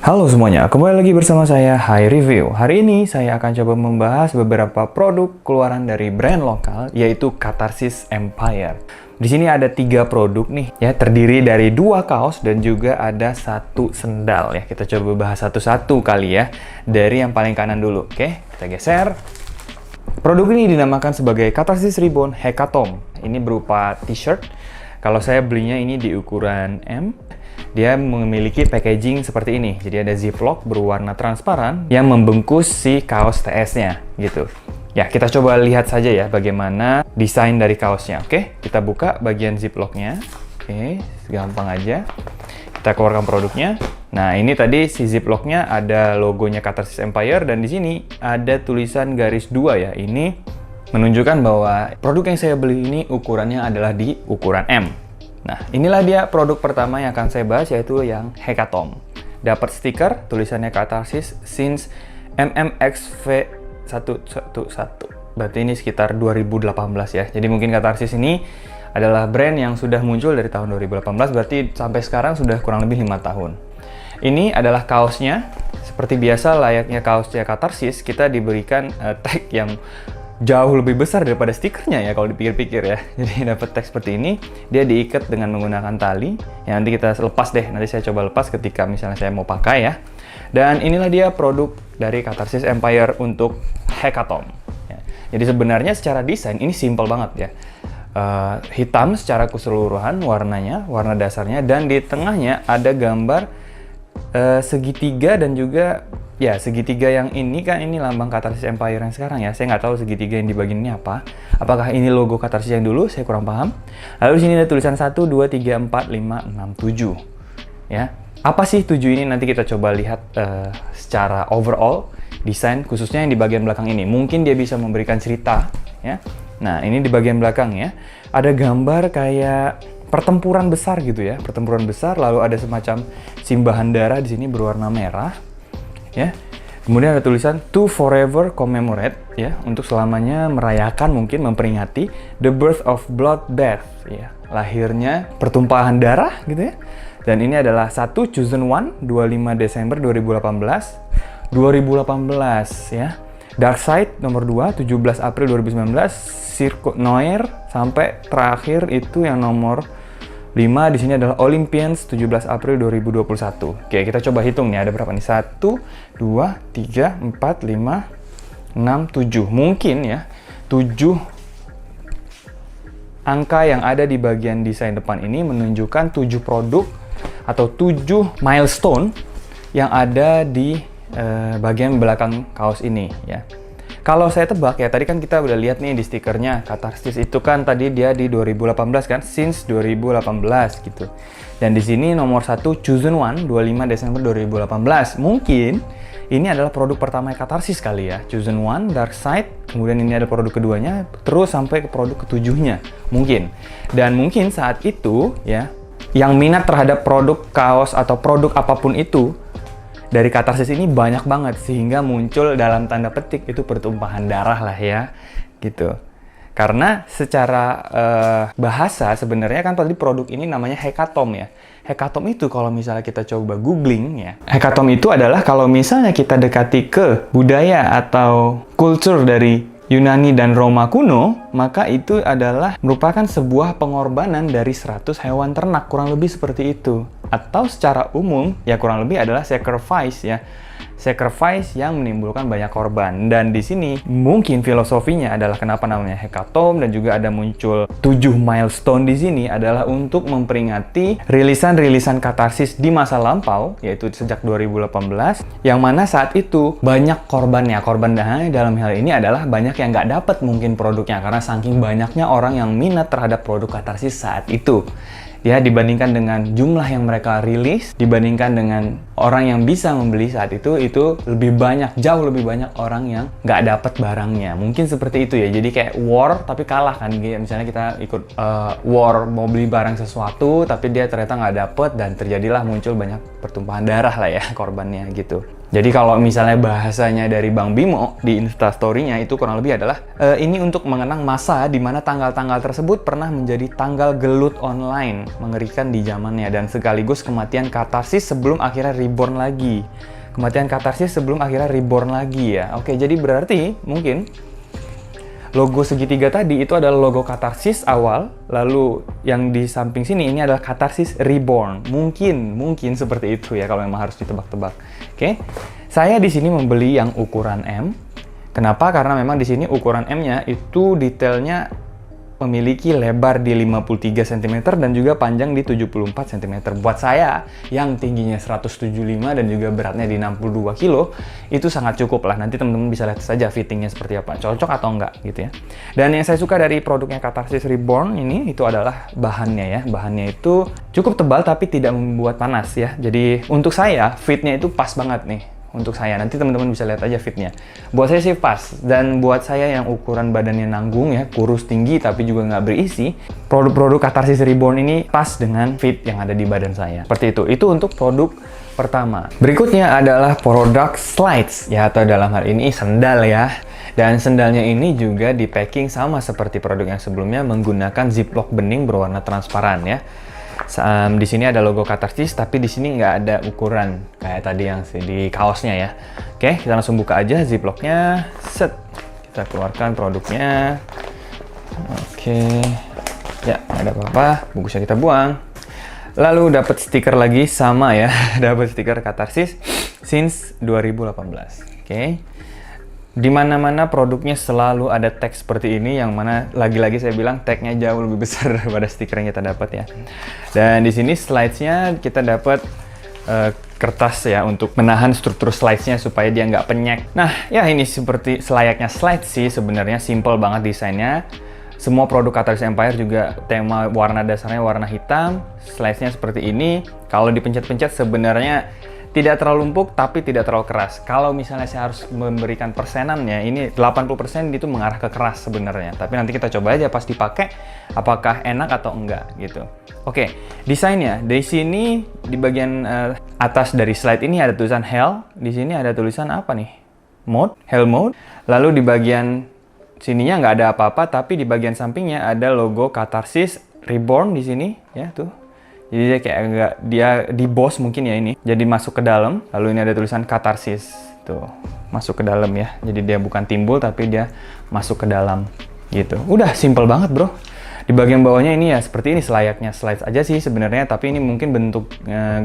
Halo semuanya, kembali lagi bersama saya Hai Review. Hari ini saya akan coba membahas beberapa produk keluaran dari brand lokal, yaitu Catharsis Empire. Di sini ada 3 produk nih, ya, terdiri dari 2 kaos dan juga ada 1 sendal ya. Kita coba bahas satu-satu kali ya. Dari yang paling kanan dulu, oke? Kita geser. Produk ini dinamakan sebagai Catharsis Ribbon Hecatomb. Ini berupa t-shirt. Kalau saya belinya ini di ukuran M. Dia memiliki packaging seperti ini. Jadi ada ziplock berwarna transparan yang membungkus si kaos TS-nya gitu. Ya, kita coba lihat saja ya bagaimana desain dari kaosnya. Oke, kita buka bagian ziplocknya. Oke, gampang aja. Kita keluarkan produknya. Nah, ini tadi si ziplocknya ada logonya Catharsis Empire dan di sini ada tulisan garis 2 ya. Ini menunjukkan bahwa produk yang saya beli ini ukurannya adalah di ukuran M. Nah, inilah dia produk pertama yang akan saya bahas, yaitu yang Hecatomb. Dapat stiker, tulisannya Catharsis since MMXV111. Berarti ini sekitar 2018 ya. Jadi mungkin Catharsis ini adalah brand yang sudah muncul dari tahun 2018, berarti sampai sekarang sudah kurang lebih 5 tahun. Ini adalah kaosnya. Seperti biasa, layaknya kaosnya Catharsis, kita diberikan tag yang jauh lebih besar daripada stikernya ya kalau dipikir-pikir ya. Jadi dapat teks seperti ini, dia diikat dengan menggunakan tali. Ya, nanti kita lepas deh, nanti saya coba lepas ketika misalnya saya mau pakai ya. Dan inilah dia produk dari Catharsis Empire untuk Hecatomb. Ya. Jadi sebenarnya secara desain ini simple banget ya. Hitam secara keseluruhan warnanya, warna dasarnya, dan di tengahnya ada gambar segitiga dan juga ya, segitiga yang ini kan ini lambang Catharsis Empire yang sekarang ya. Saya nggak tahu segitiga yang di bagian ini apa. Apakah ini logo Catharsis yang dulu? Saya kurang paham. Lalu di sini ada tulisan 1, 2, 3, 4, 5, 6, 7. Ya. Apa sih 7 ini? Nanti kita coba lihat secara overall desain, khususnya yang di bagian belakang ini. Mungkin dia bisa memberikan cerita ya. Nah, ini di bagian belakang ya. Ada gambar kayak pertempuran besar gitu ya. Pertempuran besar, lalu ada semacam simbahan darah di sini berwarna merah. Ya, kemudian ada tulisan to forever commemorate ya, untuk selamanya merayakan, mungkin memperingati the birth of bloodbath ya, lahirnya pertumpahan darah gitu ya. Dan ini adalah 1 chosen one 25 Desember 2018 ya. Dark Side nomor 2 17 April 2019, Circuit Noir sampai terakhir itu yang nomor 5 di sini adalah Olympians 17 April 2021. Oke, kita coba hitung nih ada berapa nih? 1 2 3 4 5 6 7. Mungkin ya 7 angka yang ada di bagian desain depan ini menunjukkan 7 produk atau 7 milestone yang ada di bagian belakang kaos ini ya. Kalau saya tebak ya, tadi kan kita udah lihat nih di stikernya, Catharsis itu kan tadi dia di 2018 kan, since 2018 gitu. Dan di sini nomor 1 chosen one 25 Desember 2018. Mungkin ini adalah produk pertama Catharsis kali ya, chosen one, Dark Side, kemudian ini ada produk keduanya, terus sampai ke produk ketujuhnya mungkin. Dan mungkin saat itu ya, yang minat terhadap produk kaos atau produk apapun itu dari Catharsis ini banyak banget, sehingga muncul dalam tanda petik itu pertumpahan darah lah ya gitu. Karena secara bahasa sebenarnya kan tadi produk ini namanya Hecatomb ya. Hecatomb itu kalau misalnya kita coba googling ya, Hecatomb itu adalah kalau misalnya kita dekati ke budaya atau kultur dari Yunani dan Roma kuno, maka itu adalah merupakan sebuah pengorbanan dari 100 hewan ternak, kurang lebih seperti itu. Atau secara umum, ya kurang lebih adalah sacrifice ya. Sacrifice yang menimbulkan banyak korban. Dan di sini mungkin filosofinya adalah kenapa namanya Hecatomb dan juga ada muncul 7 milestone di sini adalah untuk memperingati rilisan-rilisan Catharsis di masa lampau, yaitu sejak 2018, yang mana saat itu banyak korbannya. Korban dalam hal ini adalah banyak yang nggak dapat mungkin produknya karena saking banyaknya orang yang minat terhadap produk Catharsis saat itu. Ya, dibandingkan dengan jumlah yang mereka rilis, dibandingkan dengan orang yang bisa membeli saat itu lebih banyak, jauh lebih banyak orang yang nggak dapat barangnya. Mungkin seperti itu ya, jadi kayak war tapi kalah kan. Misalnya kita ikut war, mau beli barang sesuatu, tapi dia ternyata nggak dapet dan terjadilah muncul banyak pertumpahan darah lah ya korbannya gitu. Jadi kalau misalnya bahasanya dari Bang Bimo di Instastory-nya itu kurang lebih adalah ini untuk mengenang masa di mana tanggal-tanggal tersebut pernah menjadi tanggal gelut online mengerikan di zamannya dan sekaligus kematian Catharsis sebelum akhirnya reborn lagi. Kematian katarsis sebelum akhirnya reborn lagi ya. Oke, jadi berarti mungkin logo segitiga tadi itu adalah logo katarsis awal, lalu yang di samping sini ini adalah katarsis reborn. Mungkin seperti itu ya kalau memang harus ditebak-tebak. Oke. Saya di sini membeli yang ukuran M. Kenapa? Karena memang di sini ukuran M-nya itu detailnya memiliki lebar di 53 cm dan juga panjang di 74 cm. Buat saya yang tingginya 175 dan juga beratnya di 62 kg, itu sangat cukup lah. Nanti teman-teman bisa lihat saja fittingnya seperti apa, cocok atau enggak gitu ya. Dan yang saya suka dari produknya Katarsis Reborn ini itu adalah bahannya ya. Bahannya itu cukup tebal tapi tidak membuat panas ya. Jadi untuk saya fitnya itu pas banget nih. Untuk saya, nanti teman-teman bisa lihat aja fitnya. Buat saya sih pas, dan buat saya yang ukuran badannya nanggung ya, kurus tinggi tapi juga nggak berisi, produk-produk Katarsis Reborn ini pas dengan fit yang ada di badan saya. Seperti itu untuk produk pertama. Berikutnya adalah produk slides, ya atau dalam hal ini sendal ya. Dan sendalnya ini juga di packing sama seperti produk yang sebelumnya menggunakan ziplock bening berwarna transparan ya. Di sini ada logo Katarsis, tapi di sini nggak ada ukuran kayak tadi yang di kaosnya ya. Oke, kita langsung buka aja ziplocknya. Set, kita keluarkan produknya. Oke, ya nggak ada apa-apa. Bungkusnya kita buang. Lalu dapat stiker lagi sama ya, dapat stiker Katarsis since 2018. Oke. Di mana-mana produknya selalu ada tag seperti ini, yang mana lagi-lagi saya bilang tagnya jauh lebih besar daripada stiker yang kita dapat ya. Dan di sini slidesnya kita dapat kertas ya untuk menahan struktur slidesnya supaya dia nggak penyek. Nah ya ini seperti selayaknya slide sih sebenarnya, simple banget desainnya. Semua produk Katarsis Empire juga tema warna dasarnya warna hitam, slidesnya seperti ini. Kalau dipencet-pencet sebenarnya tidak terlalu empuk tapi tidak terlalu keras. Kalau misalnya saya harus memberikan persenannya, ini 80% itu mengarah ke keras sebenarnya. Tapi nanti kita coba aja pas dipakai apakah enak atau enggak gitu. Oke, desainnya di sini di bagian atas dari slide ini ada tulisan Hell. Di sini ada tulisan apa nih? Mode, Hell Mode. Lalu di bagian sininya nggak ada apa-apa, tapi di bagian sampingnya ada logo Katarsis Reborn di sini ya tuh. Jadi dia kayak agak dia di boss mungkin ya ini. Jadi masuk ke dalam, lalu ini ada tulisan Katarsis. Tuh, masuk ke dalam ya. Jadi dia bukan timbul tapi dia masuk ke dalam gitu. Udah simple banget, Bro. Di bagian bawahnya ini ya seperti ini selayaknya slides aja sih sebenarnya, tapi ini mungkin bentuk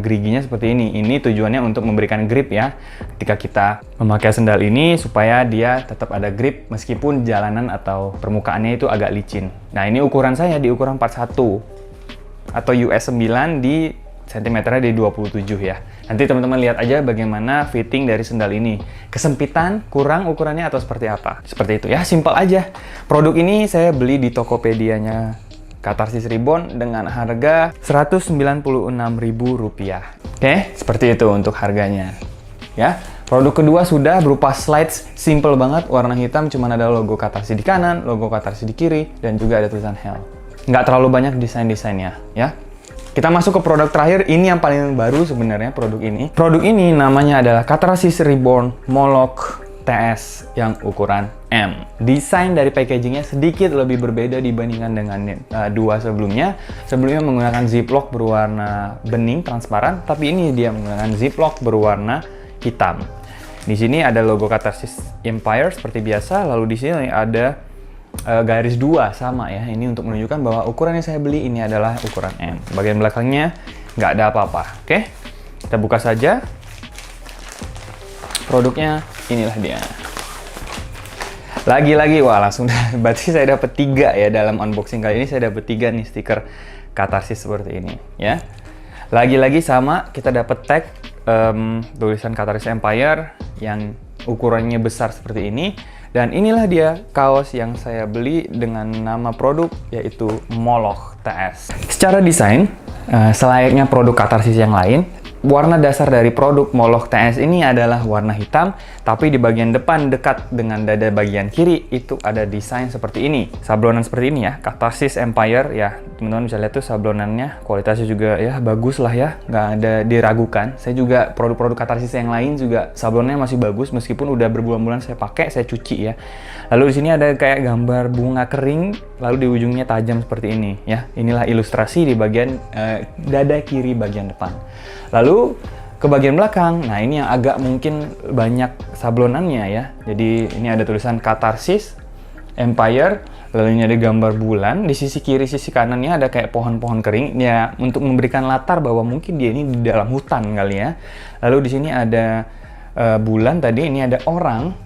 geriginya seperti ini. Ini tujuannya untuk memberikan grip ya. Ketika kita memakai sendal ini supaya dia tetap ada grip meskipun jalanan atau permukaannya itu agak licin. Nah, ini ukuran saya di ukuran 41. Atau US 9 di sentimeternya di 27 ya. Nanti teman-teman lihat aja bagaimana fitting dari sendal ini. Kesempitan, kurang ukurannya atau seperti apa. Seperti itu ya, simple aja. Produk ini saya beli di Tokopedia-nya Katarsis Reborn dengan harga Rp196.000. Oke, seperti itu untuk harganya. Ya, produk kedua sudah berupa slides, simple banget, warna hitam, cuman ada logo Katarsis di kanan, logo Katarsis di kiri, dan juga ada tulisan Hell. Nggak terlalu banyak desain-desainnya ya. Kita masuk ke produk terakhir, ini yang paling baru sebenarnya produk ini. Produk ini namanya adalah Katarsis Reborn Moloch TS yang ukuran M. Desain dari packagingnya sedikit lebih berbeda dibandingkan dengan dua sebelumnya. Sebelumnya menggunakan ziplock berwarna bening transparan, tapi ini dia menggunakan ziplock berwarna hitam. Di sini ada logo Katarsis Empire seperti biasa, lalu di sini ada garis 2 sama ya, ini untuk menunjukkan bahwa ukuran yang saya beli ini adalah ukuran M. Bagian belakangnya nggak ada apa-apa. Oke, kita buka saja produknya. Inilah dia. Lagi-lagi wah langsung berarti saya dapat 3 ya dalam unboxing kali ini. Saya dapat 3 nih stiker Katarsis seperti ini ya. Lagi-lagi sama, kita dapat tag tulisan Katarsis Empire yang ukurannya besar seperti ini. Dan inilah dia kaos yang saya beli dengan nama produk yaitu Moloch TS. Secara desain, selayaknya produk Katarsis yang lain, warna dasar dari produk Moloch TS ini adalah warna hitam, tapi di bagian depan dekat dengan dada bagian kiri itu ada desain seperti ini. Sablonan seperti ini ya, Katarsis Empire ya. Teman-teman bisa lihat tuh sablonannya, kualitasnya juga ya bagus lah ya, nggak ada diragukan. Saya juga produk-produk Katarsis yang lain juga sablonnya masih bagus meskipun udah berbulan-bulan saya pakai, saya cuci ya. Lalu di sini ada kayak gambar bunga kering, lalu di ujungnya tajam seperti ini ya. Inilah ilustrasi di bagian dada kiri bagian depan. Lalu ke bagian belakang, nah ini yang agak mungkin banyak sablonannya ya. Jadi ini ada tulisan Catharsis Empire, lalu ini ada gambar bulan. Di sisi kiri, sisi kanannya ada kayak pohon-pohon kering ya, untuk memberikan latar bahwa mungkin dia ini di dalam hutan kali ya. Lalu di sini ada bulan tadi, ini ada orang.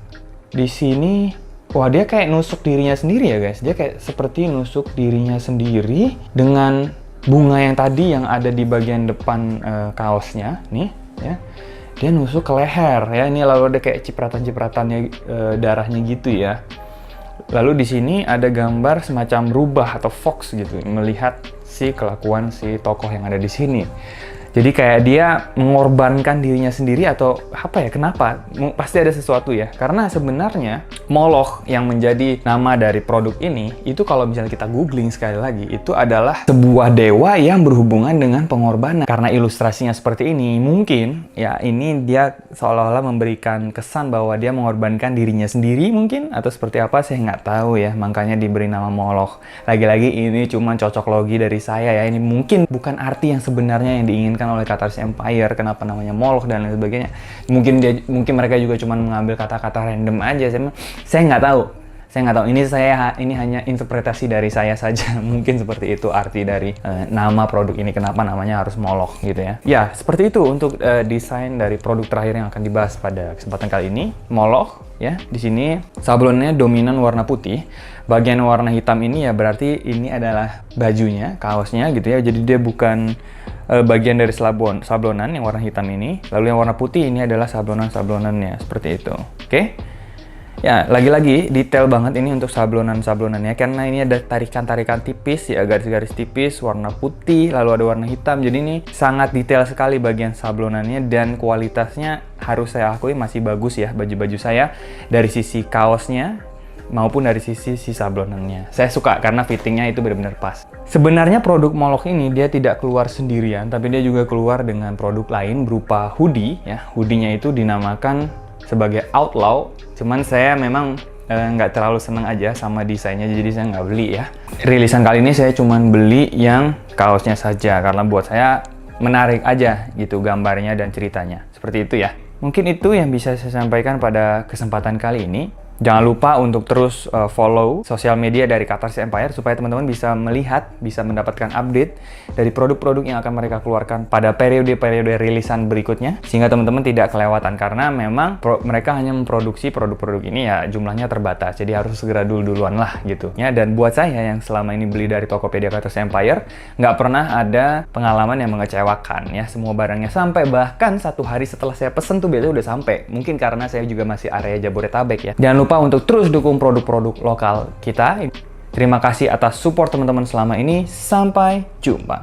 Di sini, wah dia kayak nusuk dirinya sendiri ya guys. Dia kayak seperti nusuk dirinya sendiri dengan bunga yang tadi yang ada di bagian depan kaosnya nih ya. Dia nusuk ke leher ya. Ini lalu ada kayak cipratan-cipratannya darahnya gitu ya. Lalu di sini ada gambar semacam rubah atau fox gitu, melihat si kelakuan si tokoh yang ada di sini. Jadi kayak dia mengorbankan dirinya sendiri atau apa ya, kenapa? Pasti ada sesuatu ya. Karena sebenarnya Moloch yang menjadi nama dari produk ini, itu kalau misalnya kita googling sekali lagi, itu adalah sebuah dewa yang berhubungan dengan pengorbanan. Karena ilustrasinya seperti ini, mungkin ya ini dia seolah-olah memberikan kesan bahwa dia mengorbankan dirinya sendiri mungkin, atau seperti apa saya nggak tahu ya, makanya diberi nama Moloch. Lagi-lagi ini cuma cocok logi dari saya ya, ini mungkin bukan arti yang sebenarnya yang diinginkan oleh Catharsis Empire, kenapa namanya Moloch dan lain sebagainya. Mungkin mereka juga cuma mengambil kata-kata random aja. Saya nggak tahu. Ini hanya interpretasi dari saya saja. Mungkin seperti itu arti dari nama produk ini, kenapa namanya harus Moloch gitu ya. Ya, seperti itu untuk desain dari produk terakhir yang akan dibahas pada kesempatan kali ini, Moloch ya. Di sini sablonnya dominan warna putih. Bagian warna hitam ini ya berarti ini adalah bajunya, kaosnya gitu ya. Jadi dia bukan bagian dari sablonan yang warna hitam ini. Lalu yang warna putih ini adalah sablonan-sablonannya, seperti itu. Oke? Ya, lagi-lagi detail banget ini untuk sablonan-sablonannya, karena ini ada tarikan-tarikan tipis ya, garis-garis tipis, warna putih, lalu ada warna hitam. Jadi ini sangat detail sekali bagian sablonannya, dan kualitasnya harus saya akui masih bagus ya baju-baju saya, dari sisi kaosnya maupun dari sisi sablonannya. Saya suka karena fittingnya itu benar-benar pas. Sebenarnya produk Moloch ini dia tidak keluar sendirian, tapi dia juga keluar dengan produk lain berupa hoodie ya. Hoodie-nya itu dinamakan sebagai Outlaw. Cuman saya memang nggak terlalu seneng aja sama desainnya, jadi saya nggak beli ya. Rilisan kali ini saya cuman beli yang kaosnya saja, karena buat saya menarik aja gitu gambarnya dan ceritanya. Seperti itu ya. Mungkin itu yang bisa saya sampaikan pada kesempatan kali ini. Jangan lupa untuk terus follow sosial media dari Catharsis Empire supaya teman-teman bisa melihat, bisa mendapatkan update dari produk-produk yang akan mereka keluarkan pada periode-periode rilisan berikutnya, sehingga teman-teman tidak kelewatan, karena memang mereka hanya memproduksi produk-produk ini ya jumlahnya terbatas, jadi harus segera duluan lah gitu ya. Dan buat saya yang selama ini beli dari Tokopedia Catharsis Empire, nggak pernah ada pengalaman yang mengecewakan ya. Semua barangnya sampai, bahkan 1 hari setelah saya pesen tuh biasanya udah sampai. Mungkin karena saya juga masih area Jabodetabek ya. Jangan lupa untuk terus dukung produk-produk lokal kita. Terima kasih atas support teman-teman selama ini. Sampai jumpa.